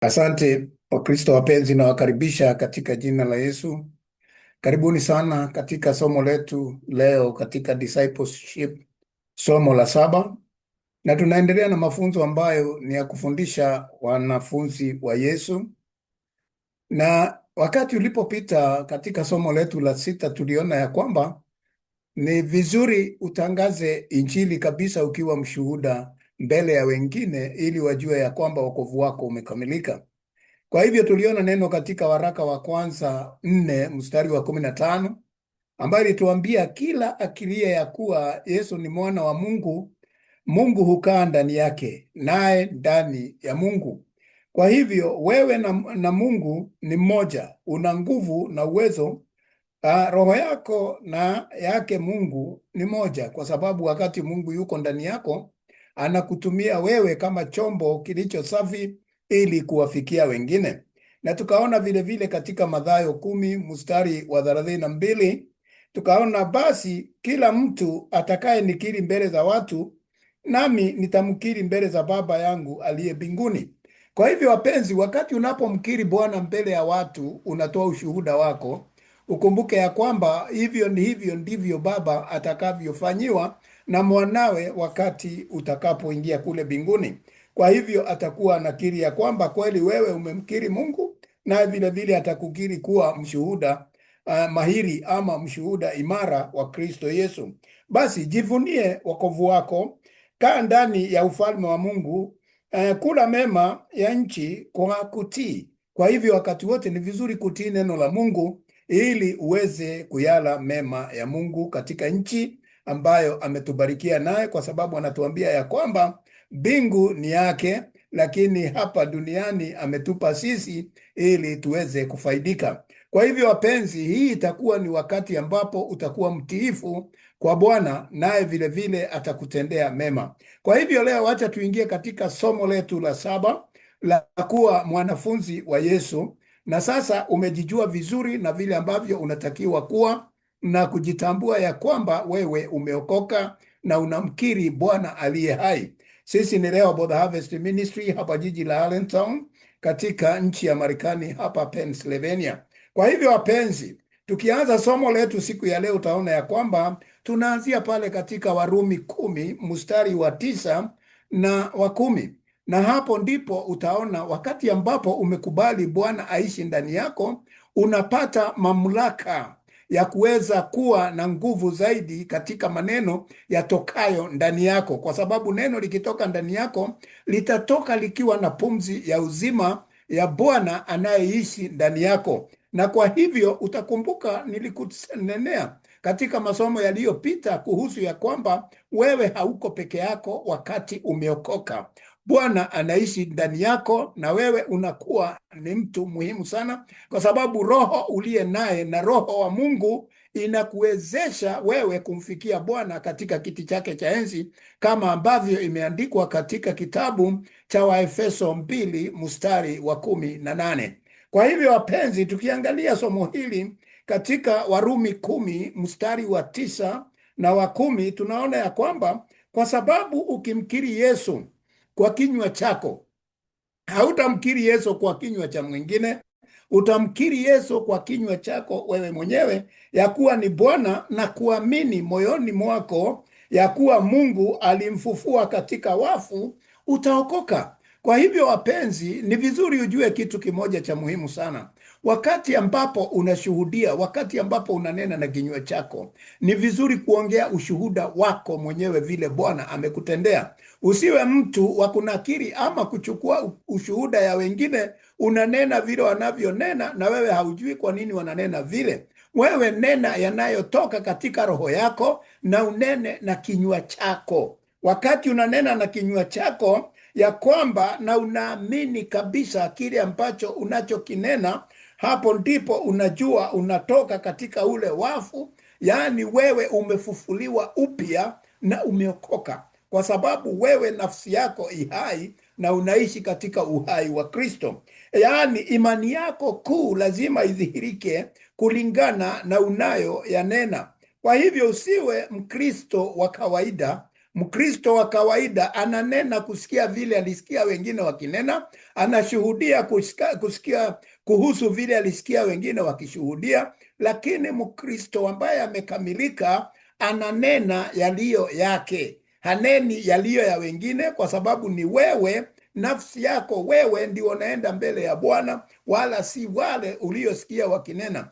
Asante Wakristo wapenzi, na wakaribisha katika jina la Yesu. Karibuni sana katika somo letu leo katika discipleship, somo la 7, na tunaendelea na mafunzo ambayo ni ya kufundisha wanafunzi wa Yesu. Na wakati ulipopita katika somo letu la 6, tuliona ya kwamba ni vizuri utangaze injili kabisa ukiwa mshuhuda mbele ya wengine, ili wajue ya kwamba wokovu wako umekamilika. Kwa hivyo tuliona neno katika waraka wa kwanza 4 mstari wa 15, ambayo ilituambia kila akilia ya kuwa Yesu ni mwana wa Mungu, Mungu hukaa ndani yake, naye ndani ya Mungu. Kwa hivyo wewe na Mungu ni mmoja, una nguvu na uwezo. Roho yako na yake Mungu ni moja, kwa sababu wakati Mungu yuko ndani yako, anakutumia wewe kama chombo kilicho safi ili kuwafikia wengine. Na tukaona vile vile katika Mathayo 10 mstari wa 32, tukaona basi kila mtu atakaye nikiri mbele za watu, nami nitamkiri mbele za Baba yangu aliye mbinguni. Kwa hivyo wapenzi, wakati unapomkiri Bwana mbele ya watu, unatoa ushuhuda wako. Ukumbuke ya kwamba hivyo ndivyo Baba atakavyofanyiwa na mwanawe wakati utakapoingia kule mbinguni. Kwa hivyo atakuwa anakiri ya kwamba kweli wewe umemkiri Mungu, na vile vile atakukiri kuwa mshuhuda mahiri ama mshuhuda imara wa Kristo Yesu. Basi jivunie wokovu wako, kaa ndani ya ufalme wa Mungu, kula mema ya nchi kwa kutii. Kwa hivyo wakati wote ni vizuri kutii neno la Mungu ili uweze kuyala mema ya Mungu katika nchi ambayo ametubarikia naye, kwa sababu anatuambia ya kwamba mbingu ni yake, lakini hapa duniani ametupa sisi ili tuweze kufaidika. Kwa hivyo wapenzi, hii itakuwa ni wakati ambapo utakuwa mtiifu kwa Bwana, naye vile vile atakutendea mema. Kwa hivyo leo acha tuingie katika somo letu la 7 la kuwa mwanafunzi wa Yesu. Na sasa umejijua vizuri na vile ambavyo unatakiwa kuwa na kujitambua ya kwamba wewe umeokoka na unamkiri Bwana aliye hai. Sisi ni Rehoboth Harvest Ministry hapa jiji la Allentown katika nchi ya Marekani, hapa Pennsylvania. Kwa hivyo wapenzi, tukianza somo letu siku ya leo, utaona ya kwamba tunaanzia pale katika Warumi 10 mstari wa 9 na wa 10. Na hapo ndipo utaona wakati ambapo umekubali Bwana aishi ndani yako, unapata mamlaka ya kuweza kuwa na nguvu zaidi katika maneno yatokayo ndani yako, kwa sababu neno likitoka ndani yako litatoka likiwa na pumzi ya uzima ya Bwana anayeishi ndani yako. Na kwa hivyo utakumbuka nilikunenea katika masomo yaliyopita kuhusu ya kwamba wewe hauko peke yako wakati umeokoka. Bwana anaishi ndani yako na wewe unakuwa ni mtu muhimu sana, kwa sababu roho uliye naye na roho wa Mungu inakuwezesha wewe kumfikia Bwana katika kiti chake cha enzi, kama ambavyo imeandikwa katika kitabu cha Waefeso 2 mstari wa 18. Kwa hivyo wapenzi, tukiangalia somo hili katika Warumi 10 mstari wa 9 na wa 10, tunaona ya kwamba kwa sababu ukimkiri Yesu kwa kinywa chako, hautamkiri Yesu kwa kinywa cha mwingine, utamkiri Yesu kwa kinywa chako wewe mwenyewe ya kuwa ni Bwana, na kuamini moyoni mwako ya kuwa Mungu alimfufua katika wafu, utaokoka. Kwa hivyo wapenzi, ni vizuri ujue kitu kimoja cha muhimu sana. Wakati ambapo unashuhudia, wakati ambapo unanena na kinywa chako, ni vizuri kuongea ushuhuda wako mwenyewe vile Bwana amekutendea. Usiwe mtu wa kunakiri ama kuchukua ushuhuda ya wengine, unanena vile wanavyonena na wewe haujui kwa nini wananena vile. Wewe nena yanayotoka katika roho yako na unene na kinywa chako. Wakati unanena na kinywa chako ya kwamba na unaamini kabisa kile ambacho unachokinena, hapo ndipo unajua unatoka katika ule wafu, yaani wewe umefufuliwa upya na umeokoka, kwa sababu wewe nafsi yako ihai na unaishi katika uhai wa Kristo. Yaani imani yako kuu lazima idhihirike kulingana na unayo yanena. Kwa hivyo usiwe Mkristo wa kawaida Mkristo wa kawaida ananena kusikia vile alisikia wengine wakinena, anashuhudia kusikia kuhusu vile alisikia wengine wakishuhudia, lakini Mkristo ambaye amekamilika ananena yaliyo yake, haneni yaliyo ya wengine, kwa sababu ni wewe, nafsi yako wewe ndio unaenda mbele ya Bwana, wala si wale uliosikia wakinena.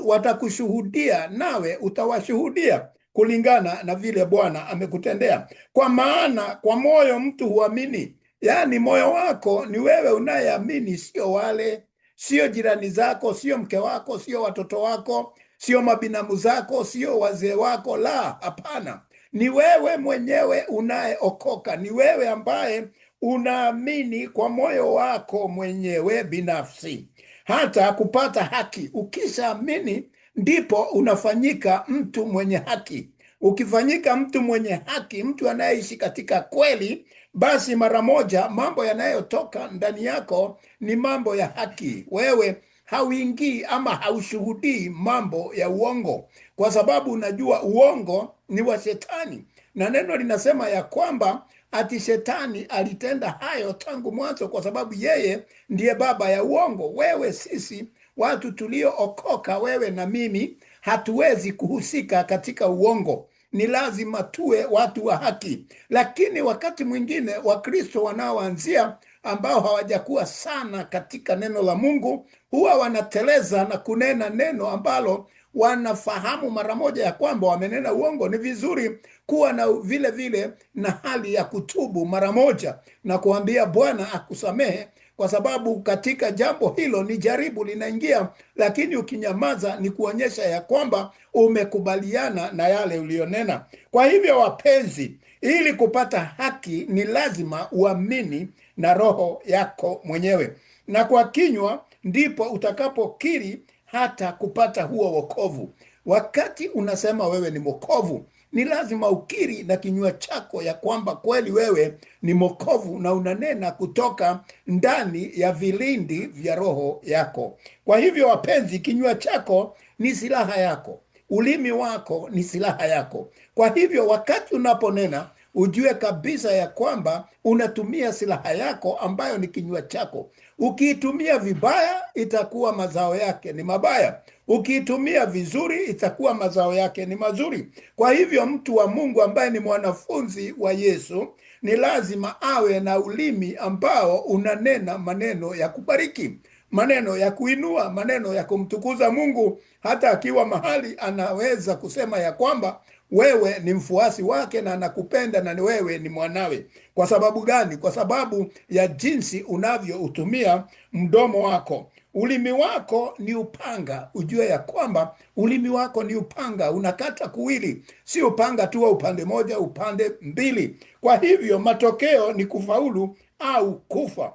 Watakushuhudia nawe utawashuhudia kulingana na vile Bwana amekutendea. Kwa maana kwa moyo mtu huamini, yaani moyo wako ni wewe unayeamini, sio wale, sio jirani zako, sio mke wako, sio watoto wako, sio mabinamu zako, sio wazee wako. La, hapana, ni wewe mwenyewe unayeokoka, ni wewe ambaye unaamini kwa moyo wako mwenyewe binafsi hata kupata haki. Ukishaamini ndipo unafanyika mtu mwenye haki. Ukifanyika mtu mwenye haki, mtu anayeishi katika kweli, basi mara moja mambo yanayotoka ndani yako ni mambo ya haki. Wewe hauingii ama haushuhudii mambo ya uongo, kwa sababu unajua uongo ni wa Shetani, na neno linasema ya kwamba ati Shetani alitenda hayo tangu mwanzo, kwa sababu yeye ndiye baba ya uongo. Wewe, sisi watu tuliookoka, wewe na mimi, hatuwezi kuhusika katika uongo. Ni lazima tuwe watu wa haki. Lakini wakati mwingine Wakristo wanaoanzia, ambao hawajakuwa sana katika neno la Mungu, huwa wanateleza na kunena neno ambalo wanafahamu mara moja ya kwamba wamenena uongo. Ni vizuri kuwa na vile vile na hali ya kutubu mara moja na kuambia Bwana akusamehe, kwa sababu katika jambo hilo ni jaribu linaingia, lakini ukinyamaza ni kuonyesha ya kwamba umekubaliana na yale ulionena. Kwa hivyo wapenzi, ili kupata haki ni lazima uamini na roho yako mwenyewe, na kwa kinywa ndipo utakapokiri hata kupata huo wokovu. Wakati unasema wewe ni mwokovu, ni lazima ukiri na kinywa chako ya kwamba kweli wewe ni mwokovu, na unanena kutoka ndani ya vilindi vya roho yako. Kwa hivyo wapenzi, kinywa chako ni silaha yako, ulimi wako ni silaha yako. Kwa hivyo wakati unaponena, ujue kabisa ya kwamba unatumia silaha yako ambayo ni kinywa chako. Ukiitumia vibaya, itakuwa mazao yake ni mabaya. Ukiitumia vizuri, itakuwa mazao yake ni mazuri. Kwa hivyo mtu wa Mungu ambaye ni mwanafunzi wa Yesu ni lazima awe na ulimi ambao unanena maneno ya kubariki, maneno ya kuinua, maneno ya kumtukuza Mungu. Hata akiwa mahali anaweza kusema ya kwamba wewe ni mfuasi wake na anakupenda na wewe ni mwanawe. Kwa sababu gani? Kwa sababu ya jinsi unavyoutumia mdomo wako. Ulimi wako ni upanga. Ujue ya kwamba ulimi wako ni upanga, unakata kuwili, si upanga tu wa upande moja, upande mbili. Kwa hivyo matokeo ni kufaulu au kufa.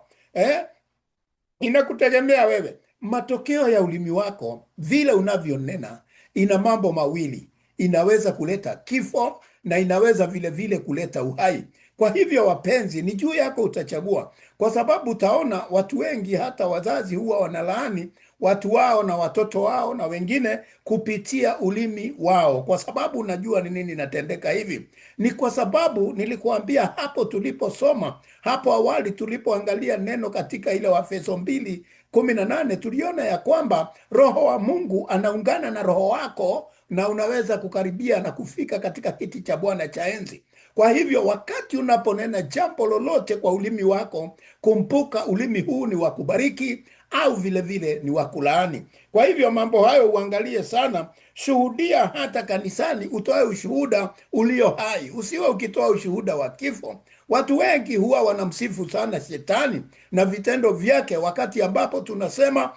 Inakutegemea wewe. Matokeo ya ulimi wako, vile unavyonena, ina mambo mawili. Inaweza kuleta kifo na inaweza vile vile kuleta uhai. Kwa hivyo wapenzi, ni juu yako, utachagua. Kwa sababu utaona watu wengi, hata wazazi, huwa wanalaani watu wao na watoto wao na wengine kupitia ulimi wao. Kwa sababu unajua ni nini natendeka hivi? Ni kwa sababu nilikuambia hapo tuliposoma hapo awali, tulipoangalia neno katika ile Waefeso 2:18, tuliona ya kwamba Roho wa Mungu anaungana na roho wako na unaweza kukaribia na kufika katika kiti cha Bwana cha enzi. Kwa hivyo wakati unaponena jambo lolote kwa ulimi wako, kumbuka ulimi huu ni wa kubariki au vile vile ni wa kulaani. Kwa hivyo mambo hayo uangalie sana. Shuhudia hata kanisani, utoe ushuhuda ulio hai, usiwe ukitoa ushuhuda wa kifo. Watu wengi huwa wanamsifu sana Shetani na vitendo vyake, wakati ambapo tunasema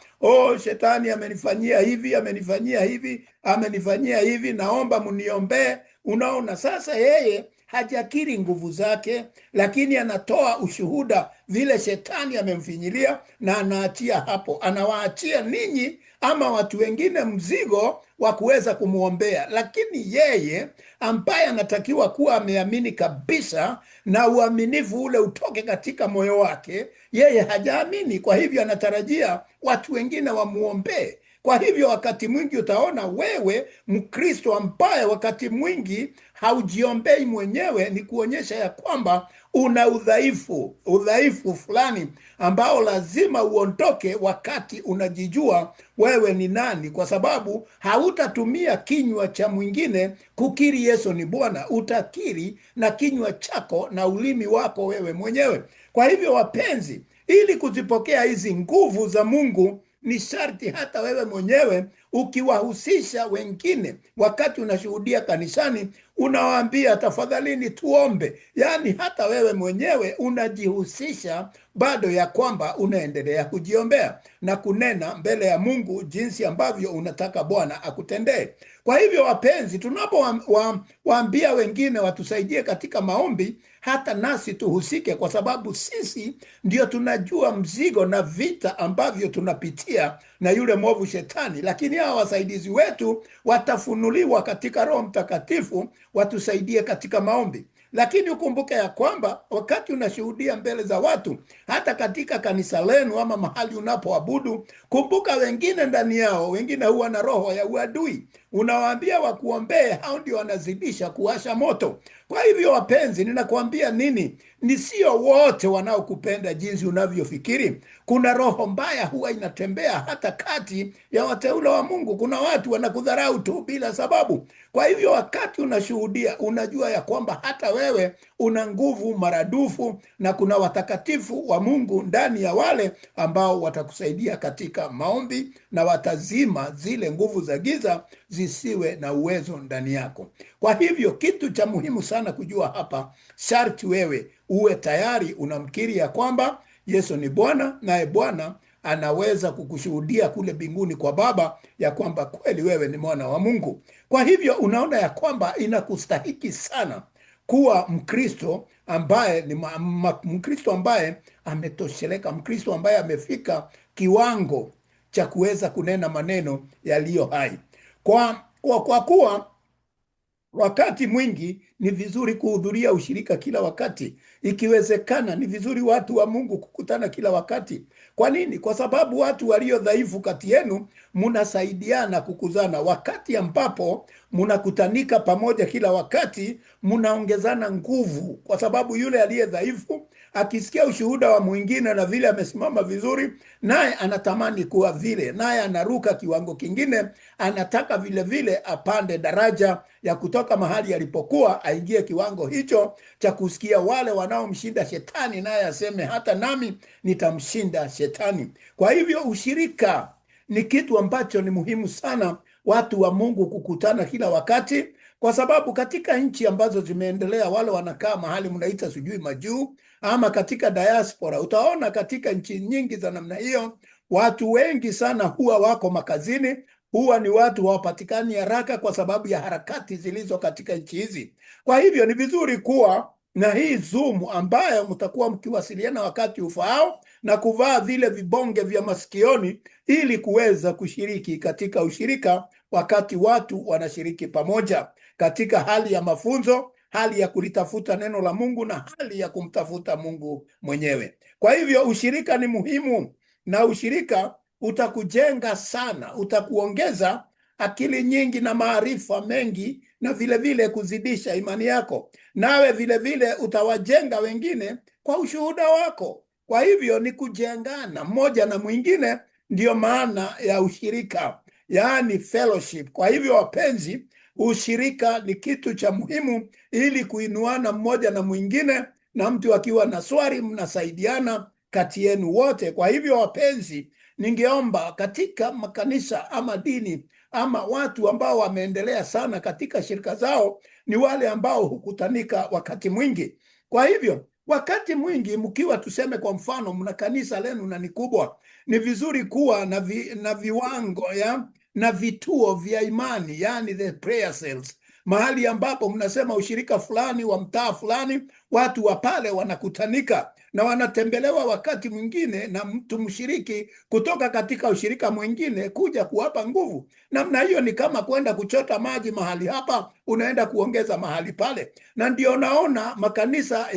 Shetani amenifanyia hivi, amenifanyia hivi, amenifanyia hivi, naomba mniombee. Unaona, sasa yeye hajakiri nguvu zake, lakini anatoa ushuhuda vile Shetani amemfinyilia, na anaachia hapo. Anawaachia ninyi ama watu wengine mzigo wa kuweza kumuombea, lakini yeye ambaye anatakiwa kuwa ameamini kabisa na uaminifu ule utoke katika moyo wake, yeye hajaamini. Kwa hivyo anatarajia watu wengine wamuombee. Kwa hivyo wakati mwingi utaona wewe Mkristo ambaye wakati mwingi haujiombei mwenyewe, ni kuonyesha ya kwamba una udhaifu fulani ambao lazima uondoke wakati unajijua wewe ni nani, kwa sababu hautatumia kinywa cha mwingine kukiri Yesu ni Bwana, utakiri na kinywa chako na ulimi wako wewe mwenyewe. Kwa hivyo wapenzi, ili kuzipokea hizi nguvu za Mungu ni sharti hata wewe mwenyewe ukiwahusisha wengine wakati unashuhudia kanisani, unawaambia tafadhalini tuombe. Yaani hata wewe mwenyewe unajihusisha bado ya kwamba unaendelea kujiombea na kunena mbele ya Mungu jinsi ambavyo unataka Bwana akutendee. Kwa hivyo wapenzi, tunapowaambia wengine watusaidie katika maombi, hata nasi tuhusike, kwa sababu sisi ndio tunajua mzigo na vita ambavyo tunapitia na yule mwovu Shetani, lakini hawa wasaidizi wetu watafunuliwa katika Roho Mtakatifu watusaidie katika maombi. Lakini ukumbuke ya kwamba wakati unashuhudia mbele za watu, hata katika kanisa lenu ama mahali unapoabudu, kumbuka wengine ndani yao, wengine huwa na roho ya uadui. Unawaambia wakuombee, hao ndio wanazidisha kuwasha moto. Kwa hivyo wapenzi, ninakuambia nini? Ni sio wote wanaokupenda jinsi unavyofikiri. Kuna roho mbaya huwa inatembea hata kati ya wateule wa Mungu. Kuna watu wanakudharau tu bila sababu. Kwa hivyo wakati unashuhudia, unajua ya kwamba hata wewe una nguvu maradufu, na kuna watakatifu wa Mungu ndani ya wale ambao watakusaidia katika maombi na watazima zile nguvu za giza zisiwe na uwezo ndani yako. Kwa hivyo kitu cha muhimu sana kujua hapa, sharti wewe uwe tayari unamkiri ya kwamba Yesu ni Bwana, naye Bwana anaweza kukushuhudia kule mbinguni kwa Baba ya kwamba kweli wewe ni mwana wa Mungu. Kwa hivyo unaona ya kwamba inakustahiki sana kuwa Mkristo ambaye ni Mkristo ambaye ametosheleka, Mkristo ambaye amefika kiwango cha kuweza kunena maneno yaliyo hai. Kwa kuwa wakati mwingi ni vizuri kuhudhuria ushirika kila wakati. Ikiwezekana ni vizuri watu wa Mungu kukutana kila wakati. Kwa nini? Kwa sababu watu walio dhaifu kati yenu mnasaidiana kukuzana. Wakati ambapo mnakutanika pamoja kila wakati, mnaongezana nguvu, kwa sababu yule aliye dhaifu akisikia ushuhuda wa mwingine na vile amesimama vizuri, naye anatamani kuwa vile, naye anaruka kiwango kingine, anataka vile vile apande daraja ya kutoka mahali alipokuwa aingie kiwango hicho cha kusikia wale wanaomshinda Shetani, naye aseme hata nami nitamshinda Shetani. Kwa hivyo ushirika ni kitu ambacho ni muhimu sana watu wa Mungu kukutana kila wakati, kwa sababu katika nchi ambazo zimeendelea wale wanakaa mahali mnaita sijui majuu, ama katika diaspora, utaona katika nchi nyingi za namna hiyo watu wengi sana huwa wako makazini, huwa ni watu hawapatikani haraka kwa sababu ya harakati zilizo katika nchi hizi. Kwa hivyo ni vizuri kuwa na hii Zoom ambayo mtakuwa mkiwasiliana wakati ufaao na kuvaa vile vibonge vya masikioni ili kuweza kushiriki katika ushirika wakati watu wanashiriki pamoja katika hali ya mafunzo, hali ya kulitafuta neno la Mungu na hali ya kumtafuta Mungu mwenyewe. Kwa hivyo ushirika ni muhimu, na ushirika utakujenga sana, utakuongeza akili nyingi na maarifa mengi, na vile vile kuzidisha imani yako. Nawe vile vile utawajenga wengine kwa ushuhuda wako. Kwa hivyo ni kujengana mmoja na mwingine, ndiyo maana ya ushirika, yaani fellowship. Kwa hivyo wapenzi, ushirika ni kitu cha muhimu ili kuinuana mmoja na mwingine, na mtu akiwa na swali mnasaidiana kati yenu wote. Kwa hivyo wapenzi, ningeomba katika makanisa ama dini ama watu ambao wameendelea sana katika shirika zao ni wale ambao hukutanika wakati mwingi. Kwa hivyo wakati mwingi mkiwa, tuseme kwa mfano, mna kanisa lenu na ni kubwa, ni vizuri kuwa na viwango na vituo vya imani, yani the prayer cells, mahali ambapo mnasema ushirika fulani wa mtaa fulani, watu wa pale wanakutanika na wanatembelewa wakati mwingine na mtu mshiriki kutoka katika ushirika mwingine kuja kuwapa nguvu. Namna hiyo ni kama kwenda kuchota maji mahali hapa, unaenda kuongeza mahali pale. Na ndio naona makanisa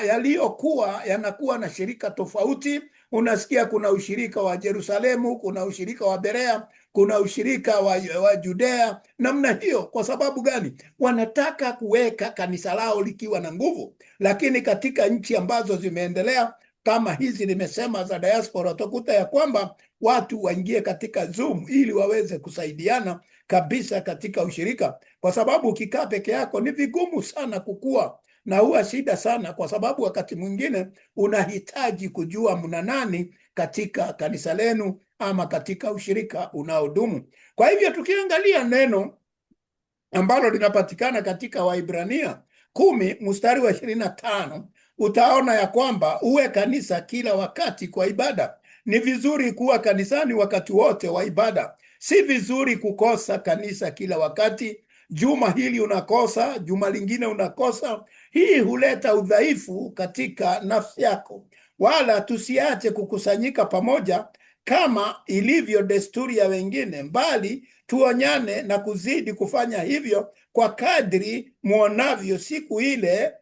yaliyokuwa yanakuwa na shirika tofauti. Unasikia kuna ushirika wa Yerusalemu, kuna ushirika wa Berea, kuna ushirika wa Judea namna hiyo. Kwa sababu gani? Wanataka kuweka kanisa lao likiwa na nguvu. Lakini katika nchi ambazo zimeendelea kama hizi nimesema za diaspora, utakuta ya kwamba watu waingie katika Zoom ili waweze kusaidiana kabisa katika ushirika, kwa sababu ukikaa peke yako ni vigumu sana kukua, na huwa shida sana, kwa sababu wakati mwingine unahitaji kujua mna nani katika kanisa lenu ama katika ushirika unaodumu. Kwa hivyo tukiangalia neno ambalo linapatikana katika Waibrania 10 mstari wa 25, utaona ya kwamba uwe kanisa kila wakati kwa ibada. Ni vizuri kuwa kanisani wakati wote wa ibada. Si vizuri kukosa kanisa kila wakati. Juma hili unakosa, juma lingine unakosa. Hii huleta udhaifu katika nafsi yako. Wala tusiache kukusanyika pamoja kama ilivyo desturi ya wengine, bali tuonyane na kuzidi kufanya hivyo kwa kadri muonavyo siku ile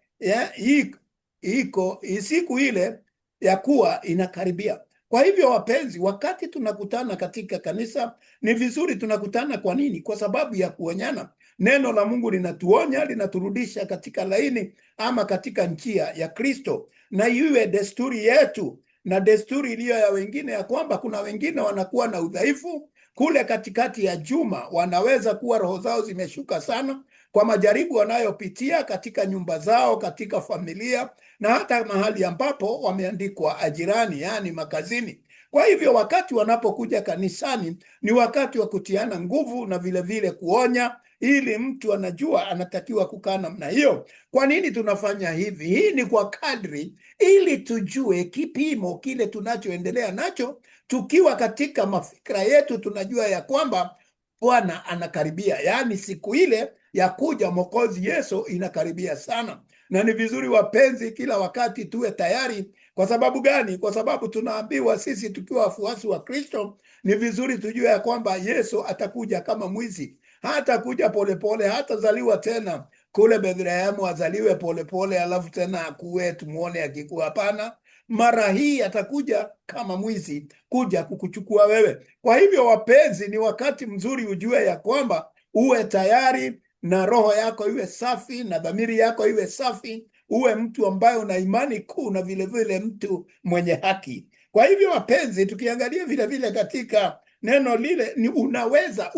siku ile ya kuwa inakaribia. Kwa hivyo wapenzi, wakati tunakutana katika kanisa ni vizuri tunakutana. Kwa nini? Kwa sababu ya kuonyana. Neno la Mungu linatuonya, linaturudisha katika laini ama katika njia ya Kristo, na iwe desturi yetu na desturi iliyo ya wengine, ya kwamba kuna wengine wanakuwa na udhaifu kule katikati ya juma. Wanaweza kuwa roho zao zimeshuka sana kwa majaribu wanayopitia katika nyumba zao, katika familia, na hata mahali ambapo wameandikwa ajirani, yani makazini. Kwa hivyo wakati wanapokuja kanisani ni wakati wa kutiana nguvu na vile vile kuonya, ili mtu anajua anatakiwa kukaa namna hiyo. Kwa nini tunafanya hivi? Hii ni kwa kadri, ili tujue kipimo kile tunachoendelea nacho. Tukiwa katika mafikra yetu tunajua ya kwamba Bwana anakaribia, yaani siku ile ya kuja Mwokozi Yesu inakaribia sana. Na ni vizuri wapenzi, kila wakati tuwe tayari. Kwa sababu gani? Kwa sababu tunaambiwa sisi tukiwa wafuasi wa Kristo ni vizuri tujue ya kwamba Yesu atakuja kama mwizi. Hata kuja polepole, hata zaliwa tena kule Bethlehemu azaliwe polepole alafu tena akuwe tumuone akikuwa. Hapana, mara hii atakuja kama mwizi kuja kukuchukua wewe. Kwa hivyo wapenzi, ni wakati mzuri ujue ya kwamba uwe tayari na roho yako iwe safi na dhamiri yako iwe safi, uwe mtu ambaye una imani kuu na vile vile mtu mwenye haki. Kwa hivyo wapenzi, tukiangalia vile vile katika neno lile, ni unaweza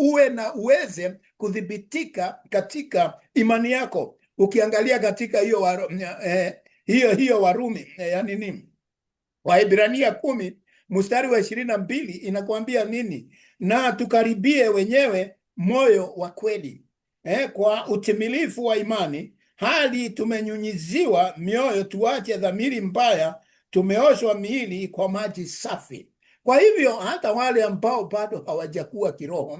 uweze kudhibitika katika imani yako. Ukiangalia katika hiyo Warumi yani nini, Waibrania 10 mstari wa 22 inakuambia nini? Na tukaribie wenyewe moyo wa kweli kwa utimilifu wa imani, hali tumenyunyiziwa mioyo, tuache dhamiri mbaya, tumeoshwa miili kwa maji safi. Kwa hivyo hata wale ambao bado hawajakuwa kiroho,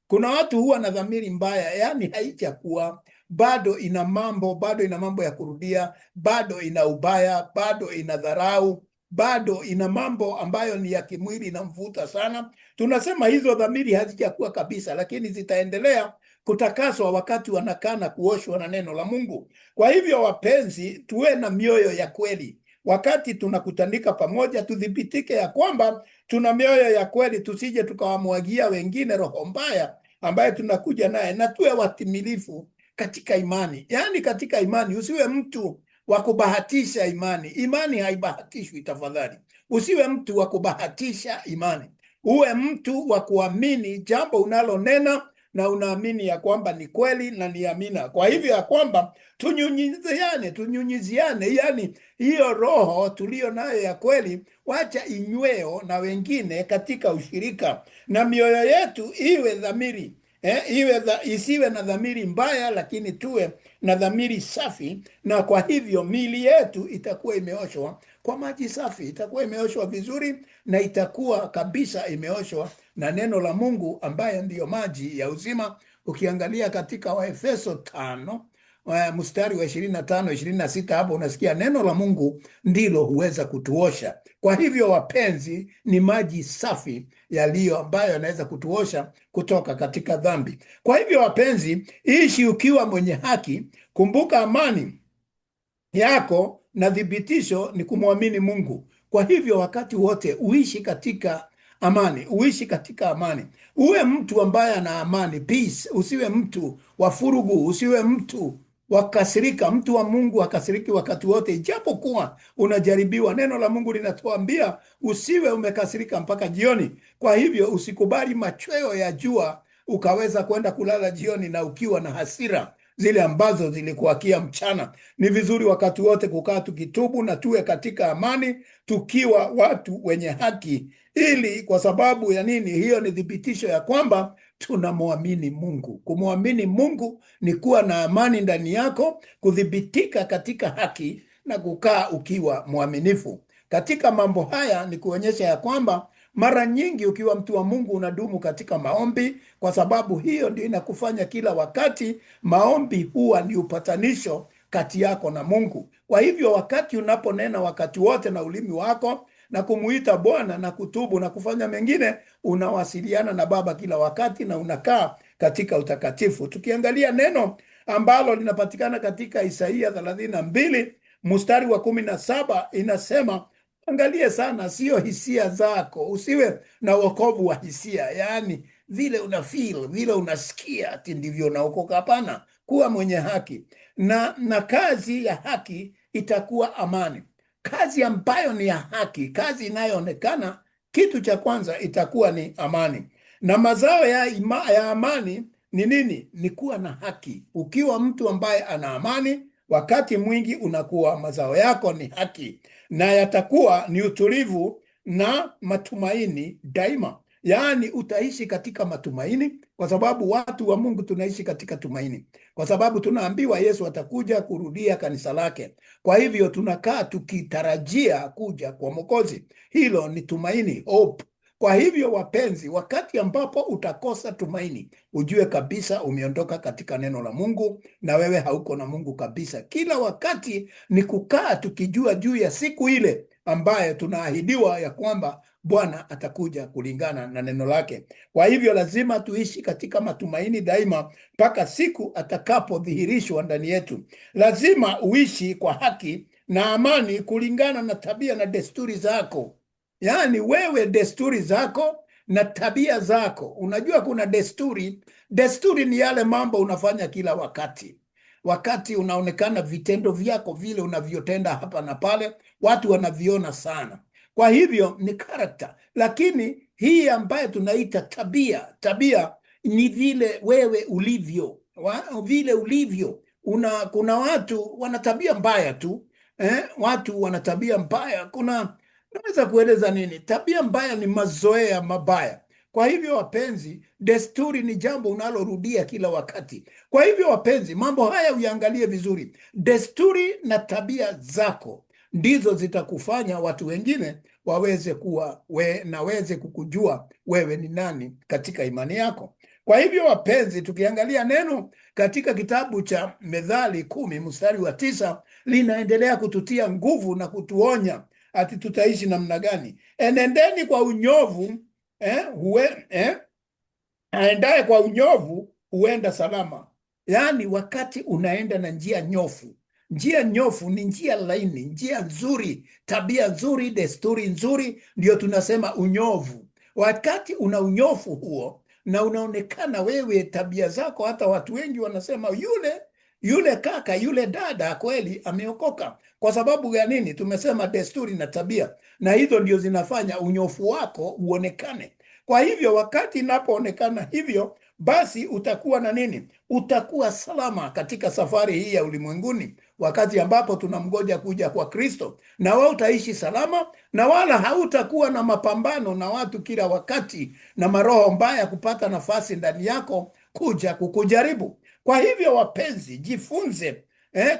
kuna watu huwa na dhamiri mbaya, yani haijakuwa bado, ina mambo ya kurudia, bado ina ubaya, bado ina dharau, bado ina mambo ambayo ni ya kimwili, inamvuta sana. Tunasema hizo dhamiri hazijakuwa kabisa, lakini zitaendelea kutakaswa wakati wanakaa na kuoshwa na neno la Mungu. Kwa hivyo wapenzi, tuwe na mioyo ya kweli. Wakati tunakutanika pamoja, tudhibitike ya kwamba tuna mioyo ya kweli, tusije tukawamwagia wengine roho mbaya ambaye tunakuja naye, na tuwe watimilifu katika imani. Yaani katika imani usiwe mtu wa kubahatisha imani. Imani haibahatishwi, tafadhali. Usiwe mtu wa kubahatisha imani. Uwe mtu wa kuamini jambo unalonena na unaamini ya kwamba ni kweli na ni amina. Kwa hivyo ya kwamba tunyunyiziane, yani hiyo roho tulio nayo ya kweli, wacha inyweo na wengine katika ushirika, na mioyo yetu iwe dhamiri isiwe na dhamiri mbaya, lakini tuwe na dhamiri safi. Na kwa hivyo miili yetu itakuwa imeoshwa kwa maji safi, itakuwa imeoshwa vizuri, na itakuwa kabisa imeoshwa na neno la Mungu ambaye ndiyo maji ya uzima. Ukiangalia katika Waefeso 5 mstari wa 25-26, hapo unasikia neno la Mungu ndilo huweza kutuosha. Kwa hivyo wapenzi, ni maji safi yaliyo ambayo yanaweza kutuosha kutoka katika dhambi. Kwa hivyo wapenzi, ishi ukiwa mwenye haki. Kumbuka amani yako na thibitisho ni kumwamini Mungu. Kwa hivyo wakati wote uishi katika amani, uishi katika amani, uwe mtu ambaye ana amani, peace. Usiwe mtu wa furugu, usiwe mtu wakasirika. Mtu wa Mungu akasiriki wakati wote, ijapokuwa unajaribiwa. Neno la Mungu linatuambia usiwe umekasirika mpaka jioni. Kwa hivyo usikubali machweo ya jua ukaweza kwenda kulala jioni na ukiwa na hasira zile ambazo zilikuwakia mchana. Ni vizuri wakati wote kukaa tukitubu na tuwe katika amani, tukiwa watu wenye haki, ili kwa sababu ya nini? Hiyo ni thibitisho ya kwamba tunamwamini Mungu. Kumwamini Mungu ni kuwa na amani ndani yako, kuthibitika katika haki na kukaa ukiwa mwaminifu. Katika mambo haya ni kuonyesha ya kwamba mara nyingi ukiwa mtu wa Mungu unadumu katika maombi, kwa sababu hiyo ndio inakufanya kila wakati. Maombi huwa ni upatanisho kati yako na Mungu. Kwa hivyo wakati unaponena wakati wote na ulimi wako na kumuita Bwana na kutubu na kufanya mengine, unawasiliana na Baba kila wakati na unakaa katika utakatifu. Tukiangalia neno ambalo linapatikana katika Isaia 32 mstari wa 17, inasema angalie sana, sio hisia zako. Usiwe na wokovu wa hisia, yaani vile una feel, vile unasikia ati ndivyo unaokoka. Hapana, kuwa mwenye haki na kazi ya haki itakuwa amani. Kazi ambayo ni ya haki, kazi inayoonekana, kitu cha kwanza itakuwa ni amani. Na mazao ya amani ni nini? Ni kuwa na haki. Ukiwa mtu ambaye ana amani, wakati mwingi unakuwa mazao yako ni haki, na yatakuwa ni utulivu na matumaini daima. Yaani utaishi katika matumaini, kwa sababu watu wa Mungu tunaishi katika tumaini, kwa sababu tunaambiwa Yesu atakuja kurudia kanisa lake. Kwa hivyo tunakaa tukitarajia kuja kwa Mwokozi. Hilo ni tumaini, hope. Kwa hivyo wapenzi, wakati ambapo utakosa tumaini, ujue kabisa umeondoka katika neno la Mungu na wewe hauko na Mungu kabisa. Kila wakati ni kukaa tukijua juu ya siku ile ambaye tunaahidiwa ya kwamba Bwana atakuja kulingana na neno lake. Kwa hivyo lazima tuishi katika matumaini daima mpaka siku atakapodhihirishwa ndani yetu. Lazima uishi kwa haki na amani kulingana na tabia na desturi zako. Yaani wewe, desturi zako na tabia zako. Unajua kuna desturi. Desturi ni yale mambo unafanya kila wakati unaonekana vitendo vyako vile unavyotenda hapa na pale, watu wanaviona sana. Kwa hivyo ni character. Lakini hii ambayo tunaita tabia ni vile wewe ulivyo, vile ulivyo. Kuna watu wana tabia mbaya tu, watu wana tabia mbaya. Naweza kueleza nini? Tabia mbaya ni mazoea mabaya. Kwa hivyo wapenzi, desturi ni jambo unalorudia kila wakati. Kwa hivyo wapenzi, mambo haya uyaangalie vizuri. Desturi na tabia zako ndizo zitakufanya watu wengine waweze kukujua wewe ni nani katika imani yako. Kwa hivyo wapenzi, tukiangalia neno katika kitabu cha Methali 10 mstari wa 9, linaendelea kututia nguvu na kutuonya ati tutaishi namna gani. Enendeni kwa unyovu, aendaye kwa unyovu huenda salama. Yaani wakati unaenda na njia nyofu. Njia nyofu ni njia laini, njia nzuri, tabia nzuri, desturi nzuri, ndio tunasema unyovu. Wakati una unyofu huo na unaonekana wewe tabia zako, hata watu wengi wanasema yule kaka, yule dada kweli ameokoka. Kwa sababu ya nini? Tumesema desturi na tabia, na hizo ndio zinafanya unyofu wako uonekane. Kwa hivyo wakati inapoonekana hivyo, basi utakuwa na nini? Utakuwa salama katika safari hii ya ulimwenguni, wakati ambapo tunamgoja kuja kwa Kristo, na wewe utaishi salama, na wala hautakuwa na mapambano na watu kila wakati, na maroho mbaya kupata nafasi ndani yako kuja kukujaribu. Kwa hivyo wapenzi, jifunze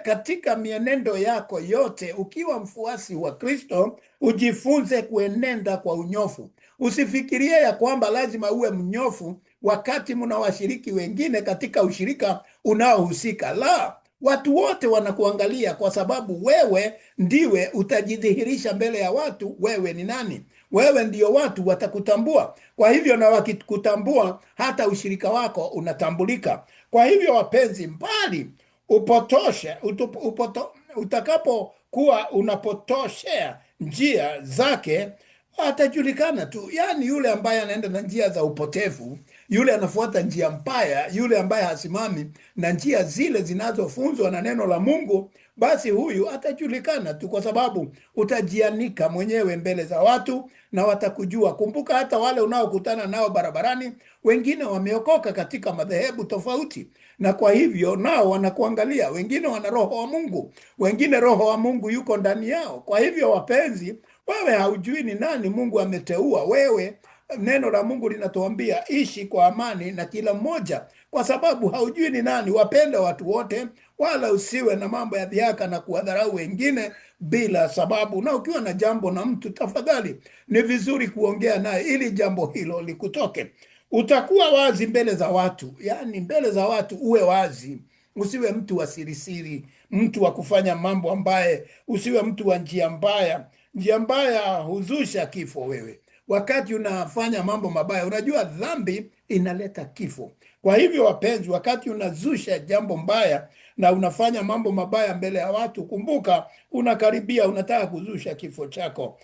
katika mienendo yako yote. Ukiwa mfuasi wa Kristo, ujifunze kuenenda kwa unyofu. Usifikirie ya kwamba lazima uwe mnyofu wakati mnawashiriki wengine katika ushirika unaohusika. La, watu wote wanakuangalia, kwa sababu wewe ndiwe utajidhihirisha mbele ya watu. Wewe ni nani? Wewe ndio watu watakutambua. Kwa hivyo na wakikutambua, hata ushirika wako unatambulika. Kwa hivyo wapenzi, mbali utakapokuwa unapotoshea njia zake, atajulikana tu. Yaani yule ambaye anaenda na njia za upotevu, yule anafuata njia mbaya, yule ambaye hasimami na njia zile zinazofunzwa na neno la Mungu, basi huyu atajulikana tu, kwa sababu utajianika mwenyewe mbele za watu na watakujua. Kumbuka hata wale unaokutana nao barabarani, wengine wameokoka katika madhehebu tofauti, na kwa hivyo nao wanakuangalia. Wengine wana roho wa Mungu, wengine roho wa Mungu yuko ndani yao. Kwa hivyo wapenzi, wewe haujui ni nani Mungu ameteua wewe. Neno la Mungu linatuambia ishi kwa amani na kila mmoja, kwa sababu haujui ni nani. Wapende watu wote, wala usiwe na mambo ya dhihaka na kuwadharau wengine bila sababu. Na ukiwa na jambo na mtu, tafadhali ni vizuri kuongea naye ili jambo hilo likutoke. Utakuwa wazi mbele za watu, yani mbele za watu uwe wazi. Usiwe mtu wa sirisiri, mtu wa kufanya mambo ambaye, usiwe mtu wa njia mbaya. Njia mbaya huzusha kifo. Wewe wakati unafanya mambo mabaya, unajua dhambi inaleta kifo. Kwa hivyo wapenzi, wakati unazusha jambo mbaya na unafanya mambo mabaya mbele ya watu, kumbuka unakaribia, unataka kuzusha kifo chako,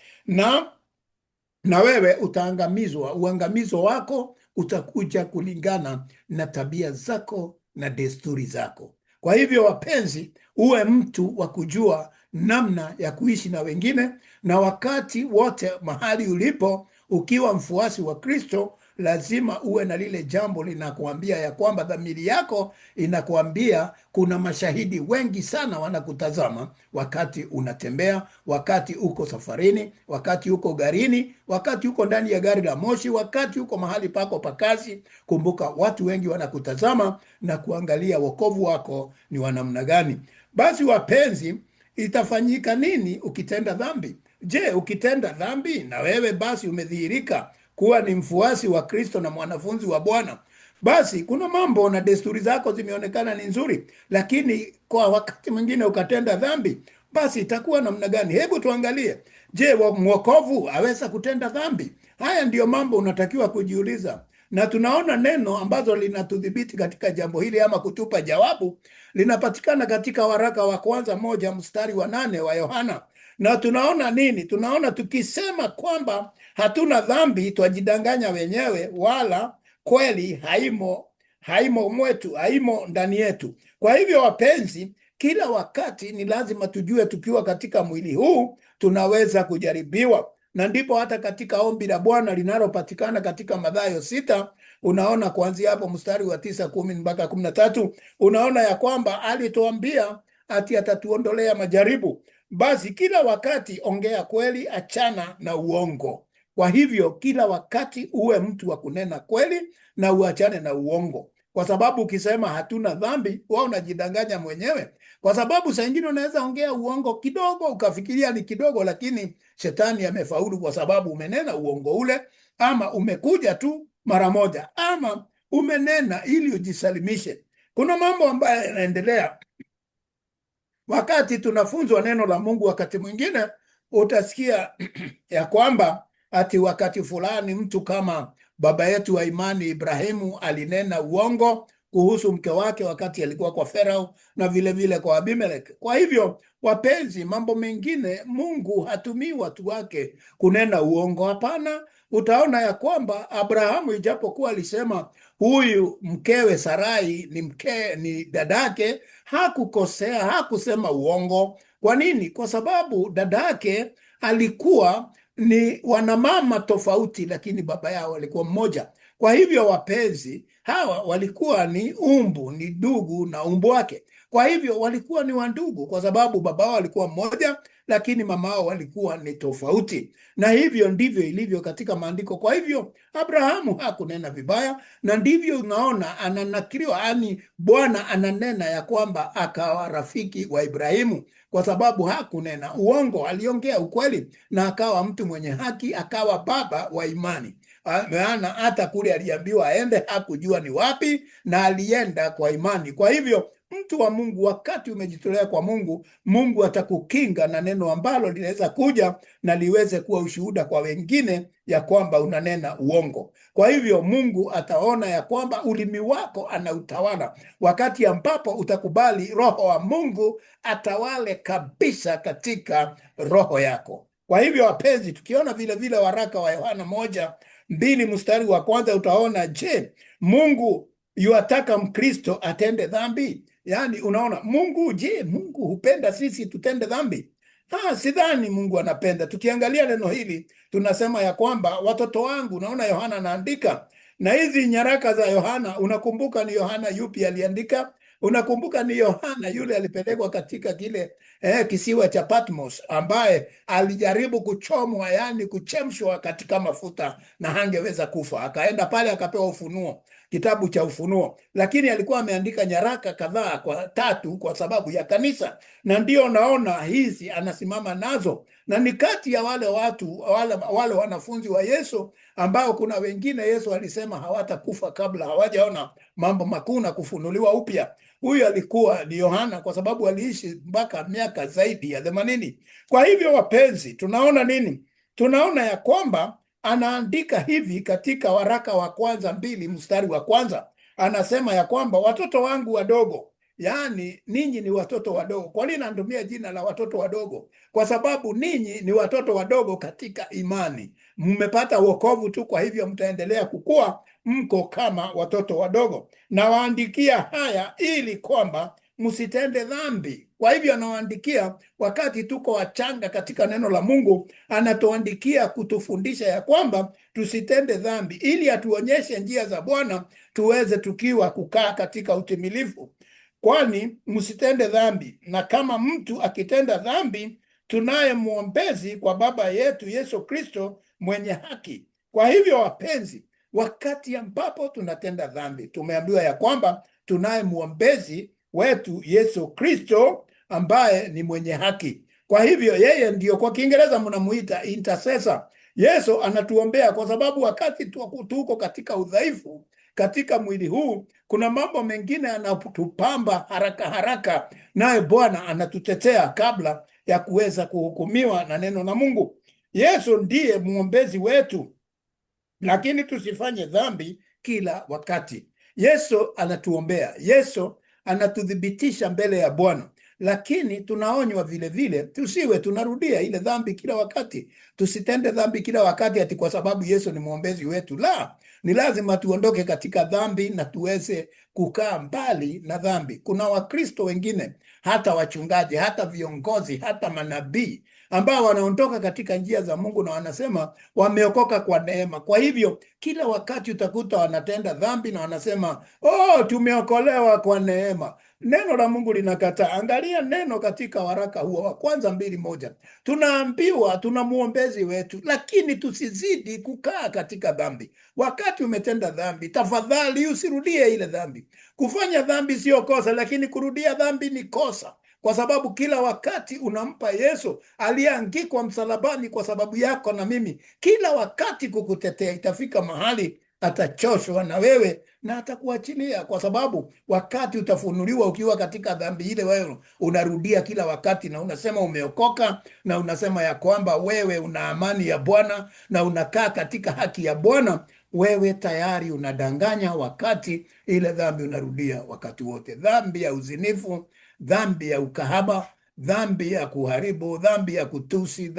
na wewe utaangamizwa. Uangamizo wako utakuja kulingana na tabia zako na desturi zako. Kwa hivyo wapenzi, uwe mtu wa kujua namna ya kuishi na wengine, na wakati wote mahali ulipo, ukiwa mfuasi wa Kristo, lazima uwe na lile jambo linakuambia ya kwamba dhamiri yako inakuambia kuna mashahidi wengi sana wanakutazama wakati unatembea, wakati uko safarini, wakati uko garini, wakati uko ndani ya gari la moshi, wakati uko mahali pako pa kazi. Kumbuka watu wengi wanakutazama na kuangalia wokovu wako ni wa namna gani. Basi wapenzi, itafanyika nini ukitenda dhambi? Je, ukitenda dhambi na wewe basi umedhihirika kuwa ni mfuasi wa Kristo na mwanafunzi wa Bwana, basi kuna mambo na desturi zako zimeonekana ni nzuri, lakini kwa wakati mwingine ukatenda dhambi, basi itakuwa namna gani? Hebu tuangalie. Je, mwokovu aweza kutenda dhambi? Haya ndiyo mambo unatakiwa kujiuliza, na tunaona neno ambazo linatudhibiti katika jambo hili ama kutupa jawabu linapatikana katika waraka wa kwanza 1:8 wa Yohana. Na tunaona nini? Tunaona tukisema kwamba hatuna dhambi twajidanganya wenyewe, wala kweli haimo mwetu, haimo ndani yetu. Kwa hivyo wapenzi, kila wakati ni lazima tujue tukiwa katika mwili huu tunaweza kujaribiwa, na ndipo hata katika ombi la Bwana linalopatikana katika Mathayo 6, unaona kuanzia hapo mstari wa 9, 10 mpaka 13, unaona ya kwamba alituambia ati atatuondolea majaribu. Basi kila wakati ongea kweli, achana na uongo. Kwa hivyo kila wakati uwe mtu wa kunena kweli na uachane na uongo, kwa sababu ukisema hatuna dhambi, wewe unajidanganya mwenyewe. Kwa sababu saa nyingine unaweza ongea uongo kidogo ukafikiria ni kidogo, lakini shetani amefaulu, kwa sababu umenena uongo ule, ama umekuja tu mara moja, ama umenena ili ujisalimishe. Kuna mambo ambayo yanaendelea wakati tunafunzwa neno la Mungu. Wakati mwingine utasikia ya kwamba ati wakati fulani mtu kama baba yetu wa imani Ibrahimu alinena uongo kuhusu mke wake wakati alikuwa kwa Farao, na vile vile kwa Abimelech. Kwa hivyo wapenzi, mambo mengine Mungu hatumii watu wake kunena uongo. Hapana. Utaona ya kwamba Abrahamu, ijapokuwa alisema huyu mkewe Sarai ni dadake, hakukosea, hakusema uongo. Kwa nini? Kwa sababu dadake alikuwa ni wanamama tofauti, lakini baba yao walikuwa mmoja. Kwa hivyo wapenzi, hawa walikuwa ni ndugu na umbu wake. Kwa hivyo walikuwa ni wandugu, kwa sababu baba wao walikuwa mmoja, lakini mama wao walikuwa ni tofauti. Na hivyo ndivyo ilivyo katika maandiko. Kwa hivyo Abrahamu hakunena vibaya, na ndivyo unaona ananakiriwa, yani Bwana ananena ya kwamba akawa rafiki wa Ibrahimu, kwa sababu hakunena uongo, aliongea ukweli, na akawa mtu mwenye haki, akawa baba wa imani. Maana hata kule aliambiwa aende hakujua ni wapi, na alienda kwa imani. Kwa hivyo mtu wa Mungu, wakati umejitolea kwa Mungu, Mungu atakukinga na neno ambalo linaweza kuja na liweze kuwa ushuhuda kwa wengine ya kwamba unanena uongo. Kwa hivyo Mungu ataona ya kwamba ulimi wako anautawala, wakati ambapo utakubali Roho wa Mungu atawale kabisa katika roho yako. Kwa hivyo wapenzi, tukiona vile vile waraka wa Yohana 1:2 mstari wa kwanza, utaona je, Mungu yuataka Mkristo atende dhambi? Yaani unaona Mungu hupenda sisi tutende dhambi? Sidhani Mungu anapenda. Tukiangalia neno hili tunasema ya kwamba watoto wangu, naona Yohana anaandika, na hizi nyaraka za Yohana, unakumbuka ni Yohana yupi aliandika? Unakumbuka ni Yohana yule alipelekwa katika kile kisiwa cha Patmos, ambaye alijaribu kuchomwa, yani kuchemshwa katika mafuta na hangeweza kufa. Akaenda pale akapewa Ufunuo, kitabu cha Ufunuo, lakini alikuwa ameandika nyaraka kadhaa, kwa 3 kwa sababu ya kanisa, na ndio naona hizi anasimama nazo, na ni kati ya wale watu wale wanafunzi wa Yesu ambao kuna wengine Yesu alisema hawatakufa kabla hawajaona mambo makuu na kufunuliwa upya. Huyu alikuwa ni Yohana, kwa sababu aliishi mpaka miaka zaidi ya 80. Kwa hivyo wapenzi, tunaona nini? Tunaona ya kwamba anaandika hivi katika waraka wa kwanza 2 mstari wa kwanza, anasema ya kwamba watoto wangu wadogo, yaani ninyi ni watoto wadogo. Kwa nini anatumia jina la watoto wadogo? Kwa sababu ninyi ni watoto wadogo katika imani, mmepata wokovu tu, kwa hivyo mtaendelea kukua, mko kama watoto wadogo. Nawaandikia haya ili kwamba msitende dhambi. Kwa hivyo anawaandikia wakati tuko wachanga katika neno la Mungu, anatuandikia kutufundisha ya kwamba tusitende dhambi, ili atuonyeshe njia za Bwana, tuweze tukiwa kukaa katika utimilifu. Kwani msitende dhambi, na kama mtu akitenda dhambi, tunaye mwombezi kwa Baba yetu Yesu Kristo mwenye haki. Kwa hivyo wapenzi, wakati ambapo tunatenda dhambi, tumeambiwa ya kwamba tunaye mwombezi wetu Yesu Kristo ambaye ni mwenye haki. Kwa hivyo yeye ndio, kwa Kiingereza mnamuita intercessor. Yesu anatuombea kwa sababu wakati tuko katika udhaifu katika mwili huu, kuna mambo mengine yanatupamba haraka haraka, naye Bwana anatutetea kabla ya kuweza kuhukumiwa na neno la Mungu. Yesu ndiye mwombezi wetu, lakini tusifanye dhambi kila wakati. Yesu anatuombea, Yesu anatudhibitisha mbele ya Bwana, lakini tunaonywa vile vile tusiwe tunarudia ile dhambi kila wakati. Tusitende dhambi kila wakati ati kwa sababu Yesu ni mwombezi wetu. La, ni lazima tuondoke katika dhambi na tuweze kukaa mbali na dhambi. Kuna Wakristo wengine, hata wachungaji, hata viongozi, hata manabii ambao wanaondoka katika njia za Mungu na wanasema wameokoka kwa neema. Kwa hivyo kila wakati utakuta wanatenda dhambi na wanasema tumeokolewa kwa neema. Neno la Mungu linakataa. Angalia neno katika waraka huo wa kwanza 2:1. Tunaambiwa tuna mwombezi wetu, lakini tusizidi kukaa katika dhambi. Wakati umetenda dhambi, tafadhali usirudie ile dhambi. Kufanya dhambi sio kosa, lakini kurudia dhambi ni kosa, kwa sababu kila wakati unampa Yesu aliyeangikwa msalabani kwa sababu yako na mimi, kila wakati kukutetea. Itafika mahali atachoshwa na wewe na atakuachilia, kwa sababu wakati utafunuliwa ukiwa katika dhambi ile, wewe unarudia kila wakati na unasema umeokoka, na unasema ya kwamba wewe una amani ya Bwana na unakaa katika haki ya Bwana. Wewe tayari unadanganya, wakati ile dhambi unarudia wakati wote. Dhambi ya uzinifu, dhambi ya ukahaba, dhambi ya kuharibu, dhambi ya kutusi,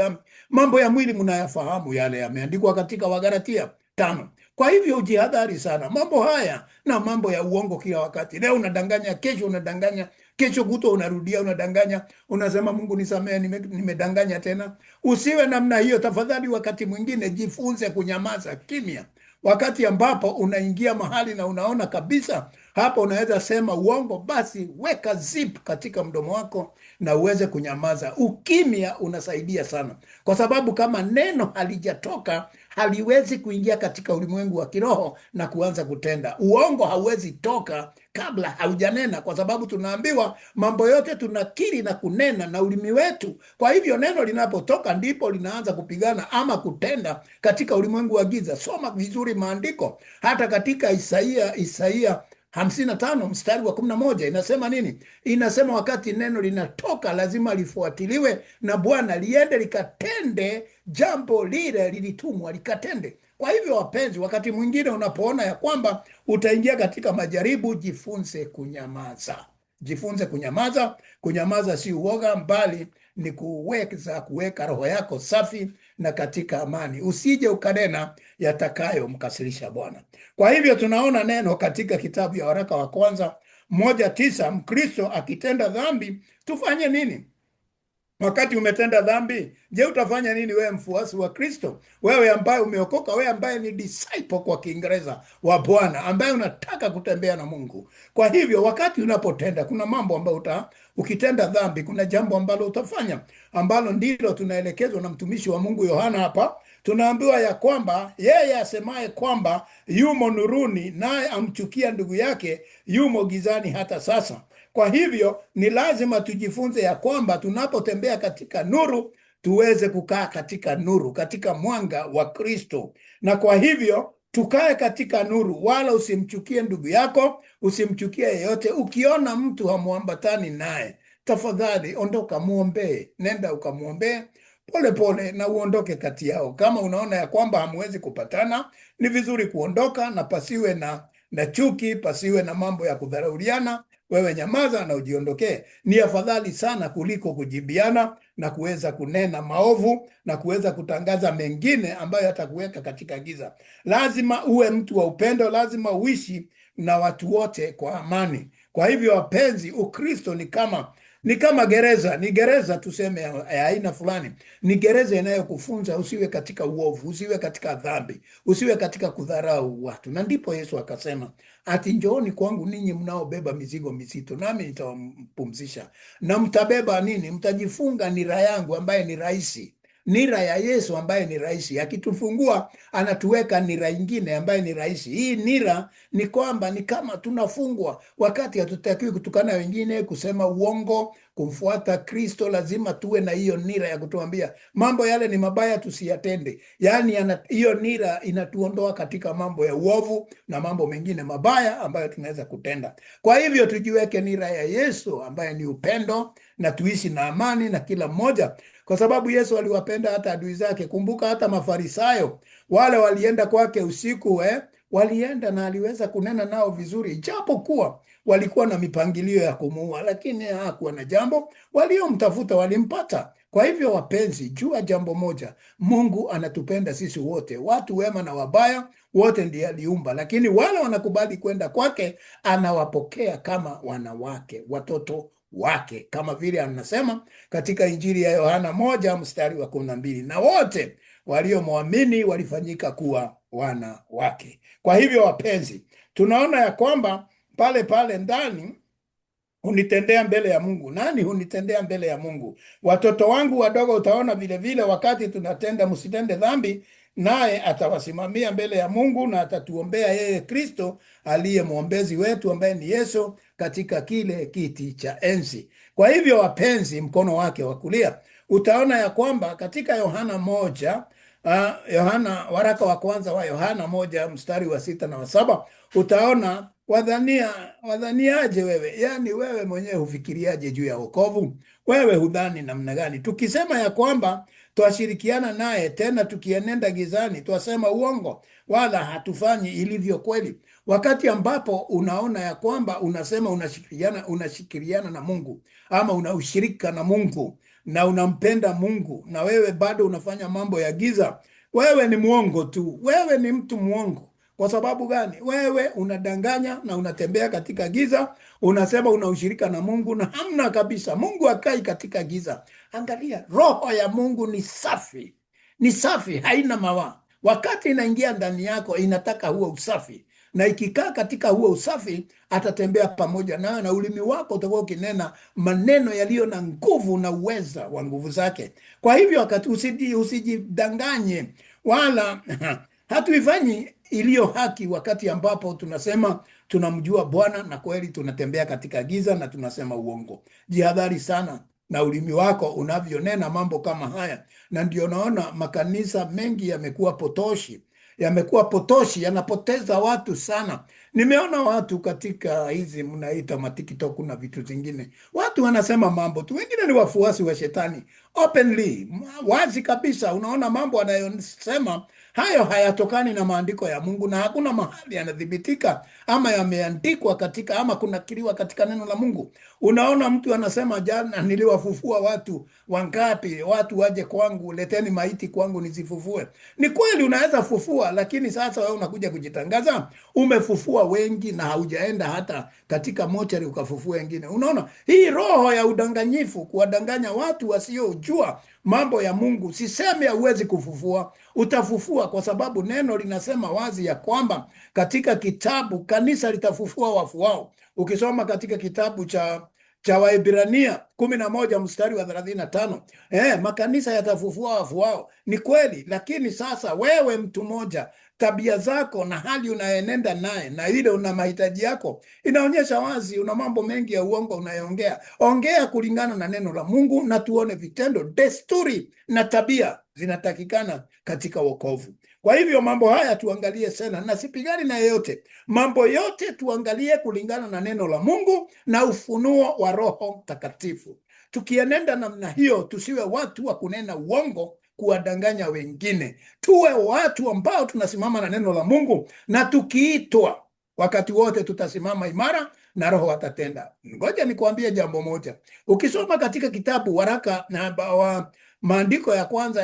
mambo ya mwili mnayafahamu, yale yameandikwa katika Wagalatia 5. Kwa hivyo ujihadhari sana mambo haya na mambo ya uongo kila wakati. Leo unadanganya, kesho unadanganya, kesho kutwa unarudia unadanganya, unasema Mungu nisamehe, nimedanganya tena. Usiwe namna hiyo tafadhali. Wakati mwingine jifunze kunyamaza kimya. Wakati ambapo unaingia mahali na unaona kabisa hapa unaweza sema uongo, basi weka zip katika mdomo wako na uweze kunyamaza. Ukimya unasaidia sana, kwa sababu kama neno halijatoka haliwezi kuingia katika ulimwengu wa kiroho na kuanza kutenda. Uongo hauwezi toka kabla haujanena, kwa sababu tunaambiwa mambo yote tunakiri na kunena na ulimi wetu. Kwa hivyo neno linapotoka ndipo linaanza kupigana ama kutenda katika ulimwengu wa giza. Soma vizuri maandiko, hata katika Isaia 55 mstari wa 11 inasema nini? Inasema wakati neno linatoka lazima lifuatiliwe na Bwana, liende likatende jambo lile lilitumwa likatende. Kwa hivyo wapenzi, wakati mwingine unapoona ya kwamba utaingia katika majaribu, jifunze kunyamaza. Jifunze kunyamaza. Kunyamaza si uoga, bali ni kuweka roho yako safi na katika amani, usije ukanena yatakayomkasirisha Bwana. Kwa hivyo tunaona neno katika kitabu ya waraka wa kwanza 1:9, Mkristo akitenda dhambi tufanye nini? Wakati umetenda dhambi, je, utafanya nini wewe mfuasi wa Kristo? Wewe ambaye umeokoka, wewe ambaye ni disciple kwa Kiingereza wa Bwana, ambaye unataka kutembea na Mungu. Kwa hivyo wakati unapotenda, kuna mambo ambayo ukitenda dhambi, kuna jambo ambalo utafanya, ambalo ndilo tunaelekezwa na mtumishi wa Mungu Yohana hapa. Tunaambiwa ya kwamba yeye asemaye kwamba yumo nuruni, naye amchukia ndugu yake, yumo gizani hata sasa. Kwa hivyo ni lazima tujifunze ya kwamba tunapotembea katika nuru, tuweze kukaa katika nuru, katika mwanga wa Kristo. Na kwa hivyo tukae katika nuru, wala usimchukie ndugu yako, usimchukie yeyote. Ukiona mtu hamuambatani naye, tafadhali ondoka, muombee, nenda ukamwombee pole pole na uondoke kati yao. Kama unaona ya kwamba hamwezi kupatana, ni vizuri kuondoka, na pasiwe na chuki, pasiwe na mambo ya kudharauliana. Wewe nyamaza na ujiondokee. Ni afadhali sana kuliko kujibiana na kuweza kunena maovu na kuweza kutangaza mengine ambayo yatakuweka katika giza. Lazima uwe mtu wa upendo, lazima uishi na watu wote kwa amani. Kwa hivyo wapenzi, Ukristo ni kama gereza, ni gereza tuseme ya aina fulani. Ni gereza inayokufunza usiwe katika uovu, usiwe katika dhambi, usiwe katika kudharau watu. Na ndipo Yesu akasema, ati njooni kwangu ninyi mnaobeba mizigo mizito, nami nitawapumzisha. Na mtabeba nini? Mtajifunga nira yangu ambaye ni rahisi. Nira ya Yesu ambaye ni rahisi. Akitufungua anatuweka nira ingine ambaye ni rahisi. Hii nira ni kwamba ni kama tunafungwa wakati hatutakiwi kutukana wengine, kusema uongo, kumfuata Kristo. Lazima tuwe na hiyo nira ya kutuambia mambo yale ni mabaya tusiyatende. Yaani hiyo nira inatuondoa katika mambo ya uovu na mambo mengine mabaya ambayo tunaweza kutenda. Kwa hivyo tujiweke nira ya Yesu ambaye ni upendo, na tuishi na amani na kila mmoja, kwa sababu Yesu aliwapenda hata adui zake. Kumbuka hata Mafarisayo wale walienda kwake usiku, walienda na aliweza kunena nao vizuri, japo kuwa walikuwa na mipangilio ya kumuua, lakini hakuwa na jambo. Waliomtafuta walimpata. Kwa hivyo wapenzi, jua jambo moja, Mungu anatupenda sisi wote, watu wema na wabaya wote ndiye aliumba, lakini wale wanakubali kwenda kwake, anawapokea kama wanawake, watoto wake, kama vile anasema katika Injili ya Yohana 1:12, na wote waliomwamini walifanyika kuwa wana wake. Kwa hivyo wapenzi, tunaona ya kwamba pale ndani hunitendea mbele ya Mungu. Nani hunitendea mbele ya Mungu? Watoto wangu wadogo. Utaona vile vile wakati tunatenda msitende dhambi, naye atawasimamia mbele ya Mungu na atatuombea yeye Kristo aliye mwombezi wetu, ambaye ni Yesu, katika kile kiti cha enzi. Kwa hivyo wapenzi, mkono wake wa kulia. Utaona ya kwamba katika Yohana 1, waraka wa kwanza wa Yohana 1:6 na 7, utaona wadhaniaje wewe? Yaani wewe mwenyewe hufikiriaje juu ya wokovu? Wewe hudhani namna gani? Tukisema ya kwamba twashirikiana naye, tena tukienenda gizani, twasema uongo, wala hatufanyi ilivyo kweli. Wakati ambapo unaona ya kwamba unasema unashirikiana na Mungu, ama unaushirika na Mungu na unampenda Mungu, na wewe bado unafanya mambo ya giza, wewe ni mwongo tu. Wewe ni mtu mwongo. Kwa sababu gani? Wewe unadanganya na unatembea katika giza, unasema unaushirika na Mungu, na hamna kabisa. Mungu hakai katika giza. Angalia, roho ya Mungu ni safi, ni safi, haina mawaa. Wakati inaingia ndani yako, inataka huo usafi, na ikikaa katika huo usafi, atatembea pamoja nayo, na ulimi wako utakuwa ukinena maneno yaliyo na nguvu na uweza wa nguvu zake. Kwa hivyo wakati usijidanganye, wala hatuifanyi iliyo haki wakati ambapo tunasema tunamjua Bwana na kweli tunatembea katika giza na tunasema uongo. Jihadhari sana na ulimi wako unavyonena mambo kama haya. Na ndio naona makanisa mengi yamekuwa potoshi, yanapoteza watu sana. Nimeona watu katika hizi mnaita matiktok na vitu zingine, watu wanasema mambo tu, wengine ni wafuasi wa shetani openly, wazi kabisa. Unaona mambo anayosema Hayo hayatokani na maandiko ya Mungu, na hakuna mahali yanathibitika ama yameandikwa katika ama kunakiliwa katika neno la Mungu. Unaona, mtu anasema jana niliwafufua watu wangapi, watu waje kwangu, leteni maiti kwangu nizifufue. Ni kweli unaweza fufua, lakini sasa wewe unakuja kujitangaza umefufua wengi na haujaenda hata katika mochari ukafufua wengine. Unaona, hii roho ya udanganyifu, kuwadanganya watu wasiojua mambo ya Mungu. Sisemi hauwezi kufufua, utafufua, kwa sababu neno linasema wazi ya kwamba katika kitabu kanisa litafufua wafu wao. Ukisoma katika kitabu cha Waebrania 11 mstari wa 35, makanisa yatafufua wafu wao. Ni kweli, lakini sasa wewe mtu mmoja, tabia zako na hali unayenenda naye na ile una mahitaji yako inaonyesha wazi una mambo mengi ya uongo unayoongea. Ongea kulingana na neno la Mungu na tuone vitendo. Desturi na tabia zinatakikana katika wokovu. Kwa hivyo mambo haya tuangalie sana, na sipigani na yeyote. Mambo yote tuangalie kulingana na neno la Mungu na ufunuo wa Roho Mtakatifu. Tukienenda namna hiyo, tusiwe watu wa kunena uongo, kuwadanganya wengine. Tuwe watu ambao tunasimama na neno la Mungu, na tukiitwa wakati wote tutasimama imara na Roho atatenda. Ngoja nikuambie jambo moja. Ukisoma katika kitabu waraka wa maandiko ya kwanza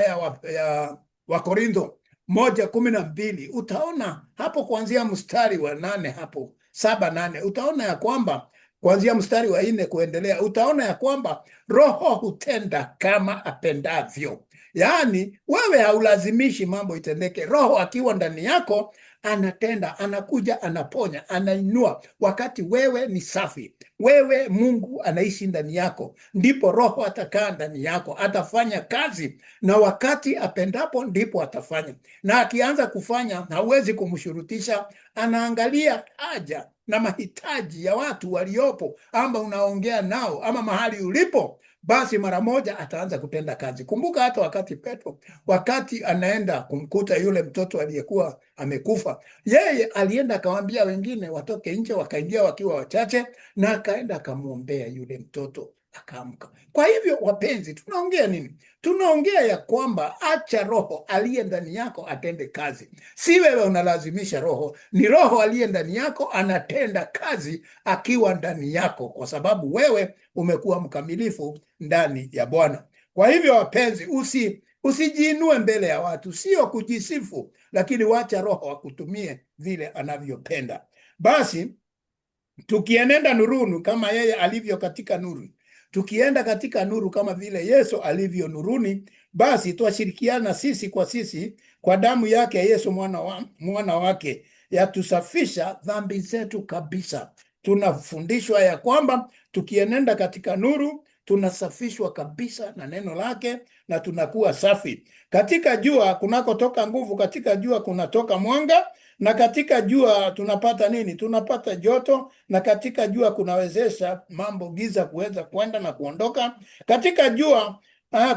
ya Wakorintho 1:12, utaona hapo kuanzia mstari wa 8 hapo 7-8, utaona ya kwamba kuanzia mstari wa 4 kuendelea, utaona ya kwamba Roho hutenda kama apendavyo. Yaani wewe haulazimishi mambo itendeke. Roho akiwa ndani yako anatenda, anakuja, anaponya, anainua. Wakati wewe ni safi, wewe Mungu anaishi ndani yako, ndipo Roho atakaa ndani yako, atafanya kazi, na wakati apendapo ndipo atafanya. Na akianza kufanya, hauwezi kumshurutisha. Anaangalia haja na mahitaji ya watu waliopo, ama unaongea nao, ama mahali ulipo, basi mara moja ataanza kutenda kazi. Kumbuka hata wakati Petro, wakati anaenda kumkuta yule mtoto aliyekuwa amekufa, yeye alienda akawaambia wengine watoke nje, wakaingia wakiwa wachache, na akaenda akamwombea yule mtoto, akaamka. Kwa hivyo wapenzi, tunaongea nini? Tunaongea ya kwamba acha Roho aliye ndani yako atende kazi. Si wewe unalazimisha Roho, ni Roho aliye ndani yako anatenda kazi akiwa ndani yako, kwa sababu wewe umekuwa mkamilifu ndani ya Bwana. Kwa hivyo wapenzi, usijiinue mbele ya watu, sio kujisifu, lakini wacha Roho akutumie vile anavyopenda. Basi tukienenda nuruni kama yeye alivyo katika nuru, tukienda katika nuru kama vile Yesu alivyo nuruni, basi twashirikiana sisi kwa damu yake Yesu mwana wake, yatusafisha dhambi zetu kabisa. Tunafundishwa ya kwamba tukienenda katika nuru tunasafishwa kabisa na neno lake na tunakuwa safi. Katika jua kunakotoka nguvu, katika jua kunatoka mwanga, na katika jua tunapata nini? Tunapata joto, na katika jua kunawezesha mambo giza kuweza kwenda na kuondoka. Katika jua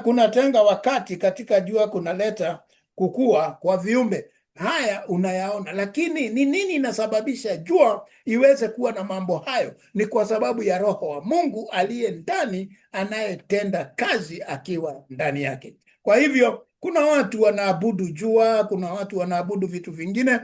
kunatenga wakati, katika jua kunaleta kukua kwa viumbe. Haya unayaona, lakini ni nini inasababisha jua iweze kuwa na mambo hayo? Ni kwa sababu ya Roho wa Mungu aliye ndani, anayetenda kazi akiwa ndani yake. Kwa hivyo kuna watu wanaabudu jua, kuna watu wanaabudu vitu vingine.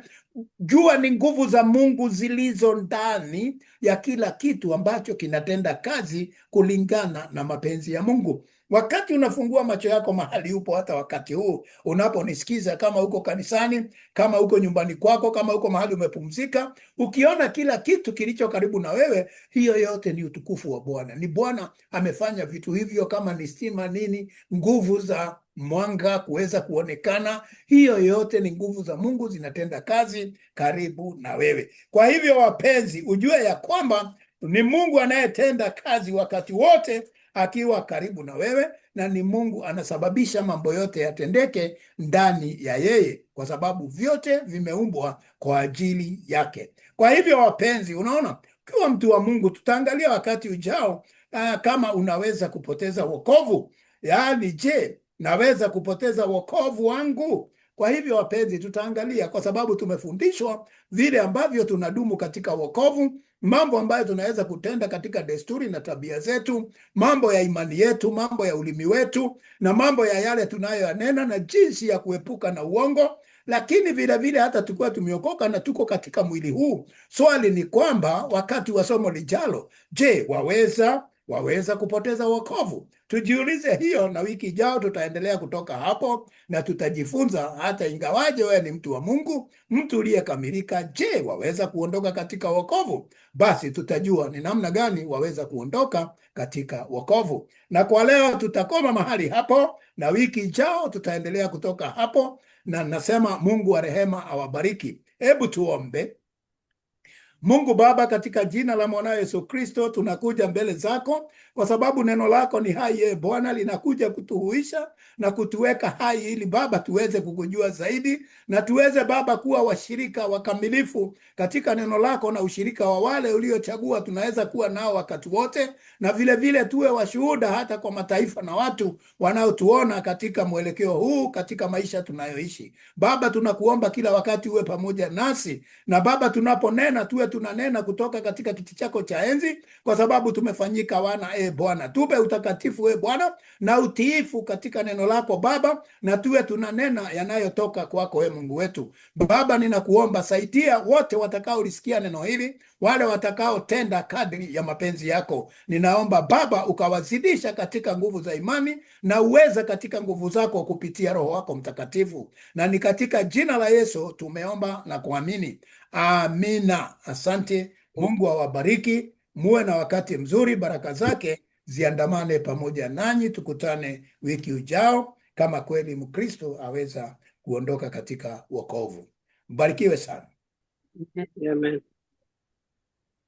Jua ni nguvu za Mungu zilizo ndani ya kila kitu ambacho kinatenda kazi kulingana na mapenzi ya Mungu. Wakati unafungua macho yako mahali upo, hata wakati huu unaponisikiza, kama uko kanisani, kama uko nyumbani kwako, kama uko mahali umepumzika, ukiona kila kitu kilicho karibu na wewe, hiyo yote ni utukufu wa Bwana. Ni Bwana amefanya vitu hivyo, kama ni stima nini, nguvu za mwanga kuweza kuonekana, hiyo yote ni nguvu za Mungu zinatenda kazi karibu na wewe. Kwa hivyo wapenzi, ujue ya kwamba ni Mungu anayetenda kazi wakati wote akiwa karibu na wewe, na ni Mungu anasababisha mambo yote yatendeke ndani ya yeye, kwa sababu vyote vimeumbwa kwa ajili yake. Kwa hivyo wapenzi, unaona, ukiwa mtu wa Mungu, tutaangalia wakati ujao kama unaweza kupoteza wokovu. Yaani, je, naweza kupoteza wokovu wangu? Kwa hivyo wapenzi, tutaangalia, kwa sababu tumefundishwa vile ambavyo tunadumu katika wokovu, mambo ambayo tunaweza kutenda katika desturi na tabia zetu, mambo ya imani yetu, mambo ya ulimi wetu, na mambo ya yale tunayoyanena, na jinsi ya kuepuka na uongo, lakini vile vile hata tukiwa tumeokoka na tuko katika mwili huu, swali ni kwamba wakati wa somo lijalo, je, waweza kupoteza wokovu? Tujiulize hiyo, na wiki ijao tutaendelea kutoka hapo na tutajifunza, hata ingawaje wewe ni mtu wa Mungu, mtu uliyekamilika, je, waweza kuondoka katika wokovu? Basi tutajua ni namna gani waweza kuondoka katika wokovu. Na kwa leo tutakoma mahali hapo, na wiki ijao tutaendelea kutoka hapo, na nasema Mungu wa rehema awabariki. Hebu tuombe. Mungu Baba, katika jina la mwana Yesu Kristo, tunakuja mbele zako kwa sababu neno lako ni hai. Bwana, linakuja kutuhuisha na kutuweka hai, ili Baba tuweze kukujua zaidi, na tuweze Baba kuwa washirika wakamilifu katika neno lako, na ushirika wa wale uliochagua tunaweza kuwa nao wakati wote, na vile vile tuwe washuhuda hata kwa mataifa na watu wanaotuona katika mwelekeo huu, katika maisha tunayoishi. Baba, tunakuomba kila wakati uwe pamoja nasi, na Baba tunaponena tuwe tunanena kutoka katika kiti chako cha enzi, kwa sababu tumefanyika wana. Bwana, tupe utakatifu Bwana na utiifu katika neno lako Baba, na tuwe tunanena yanayotoka kwako Mungu wetu. Baba, ninakuomba saidia wote watakaolisikia neno hili, wale watakaotenda kadri ya mapenzi yako. Ninaomba Baba ukawazidisha katika nguvu za imani na uweza katika nguvu zako kupitia Roho wako Mtakatifu, na ni katika jina la Yesu tumeomba na kuamini. Amina. Asante. Mungu awabariki. Muwe na wakati mzuri. Baraka zake ziandamane pamoja nanyi. Tukutane wiki ujao, kama kweli Mkristo aweza kuondoka katika wokovu. Mbarikiwe sana. Amen.